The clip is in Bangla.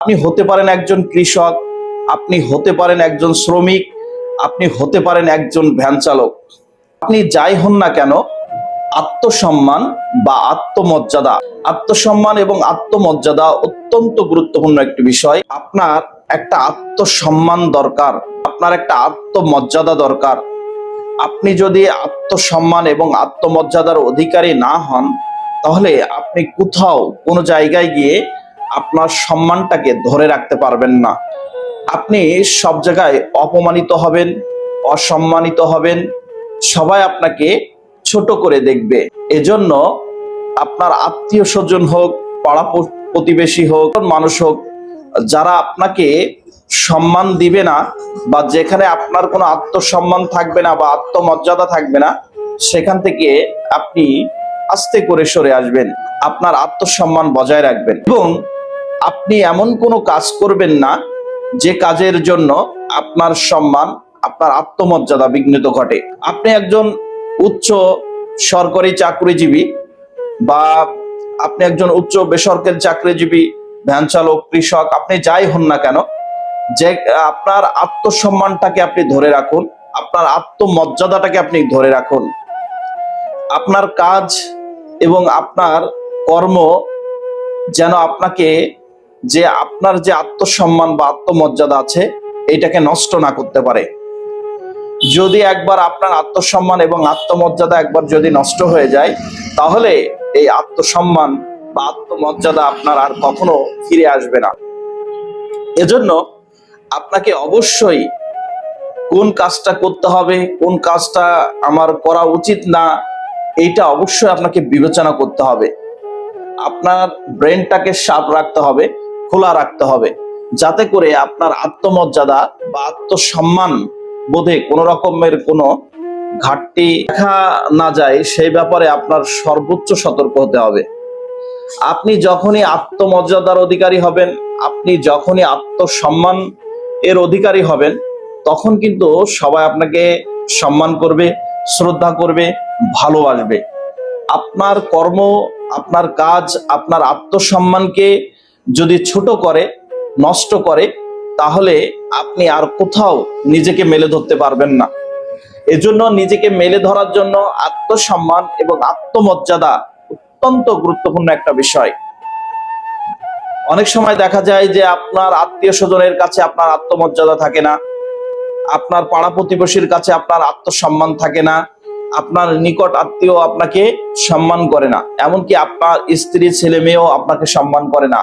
আপনি হতে পারেন একজন কৃষক, আপনি হতে পারেন একজন শ্রমিক, আপনি হতে পারেন একজন ভ্যান চালক। আপনি যাই হন না কেন, আত্মসম্মান বা আত্মসম্মান এবং আত্মমর্যাদা অত্যন্ত গুরুত্বপূর্ণ একটি বিষয়। আপনার একটা আত্মসম্মান দরকার, আপনার একটা আত্মমর্যাদা দরকার। আপনি যদি আত্মসম্মান এবং আত্মমর্যাদার অধিকারী না হন, তাহলে আপনি কোথাও কোনো জায়গায় গিয়ে আপনার সম্মানটাকে ধরে রাখতে পারবেন না। আপনি সব জায়গায় অপমানিত হবেন, অসম্মানিত হবেন, সবাই আপনাকে ছোট করে দেখবে। এজন্য আপনার আত্মীয় স্বজন হোক, পাড়া প্রতিবেশী হোক, মানুষ হোক, যারা আপনাকে সম্মান দিবে না বা যেখানে আপনার কোনো আত্মসম্মান থাকবে না বা আত্মমর্যাদা থাকবে না, সেখান থেকে আপনি আস্তে করে সরে আসবেন। আপনার আত্মসম্মান বজায় রাখবেন এবং আপনি এমন কোনো কাজ করবেন না যে কাজের জন্য আপনার সম্মান, আপনার আত্মমর্যাদা বিঘ্নিত ঘটে। আপনি একজন উচ্চ সরকারি চাকরিজীবী বা আপনি একজন উচ্চ বেসরকারি চাকরিজীবী, ভ্যান চালক, কৃষক, আপনি যাই হন না কেন, যে আপনার আত্মসম্মানটাকে আপনি ধরে রাখুন, আপনার আত্মমর্যাদাটাকে আপনি ধরে রাখুন। আপনার কাজ এবং আপনার কর্ম যেন আপনাকে আপনার যে আত্মসম্মান বা আত্মমর্যাদা আছে এইটাকে নষ্ট না করতে পারে। যদি একবার আপনার আত্মসম্মান এবং আত্মমর্যাদা একবার যদি নষ্ট হয়ে যায়, তাহলে এই আত্মসম্মান বা আত্মমর্যাদা আপনার আর কখনো ফিরে আসবে না। এজন্য আপনাকে অবশ্যই কোন কাজটা করতে হবে, কোন কাজটা আমার করা উচিত না, এইটা অবশ্যই আপনাকে বিবেচনা করতে হবে। আপনার ব্রেনটাকে শার্প রাখতে হবে, খোলা রাখতে হবে, যাতে করে আপনার আত্মমর্যাদা বা আত্মসম্মান বোধে কোনো রকমের কোনো ঘাটতি দেখা না যায়, সেই ব্যাপারে আপনার সর্বোচ্চ সতর্ক হতে হবে। আপনি যখনই আত্মমর্যাদার অধিকারী হবেন, আপনি যখনই আত্মসম্মান এর অধিকারী হবেন, তখন কিন্তু সবাই আপনাকে সম্মান করবে, শ্রদ্ধা করবে, ভালোবাসবে। আপনার কর্ম, আপনার কাজ, আপনার আত্মসম্মানকে যদি ছোট করে, নষ্ট করে, তাহলে আপনি আর কোথাও নিজেকে মেলে ধরতে পারবেন না। এজন্য নিজেকে মেলে ধরার জন্য আত্মসম্মান এবং আত্মমর্যাদা অত্যন্ত গুরুত্বপূর্ণ একটা বিষয়। অনেক সময় দেখা যায় যে আপনার আত্মীয় স্বজনের কাছে আপনার আত্মমর্যাদা থাকে না, আপনার পাড়া প্রতিবেশীর কাছে আপনার আত্মসম্মান থাকে না, আপনার নিকট আত্মীয় আপনাকে সম্মান করে না, এমনকি আপনার স্ত্রী, ছেলে মেয়েও আপনাকে সম্মান করে না।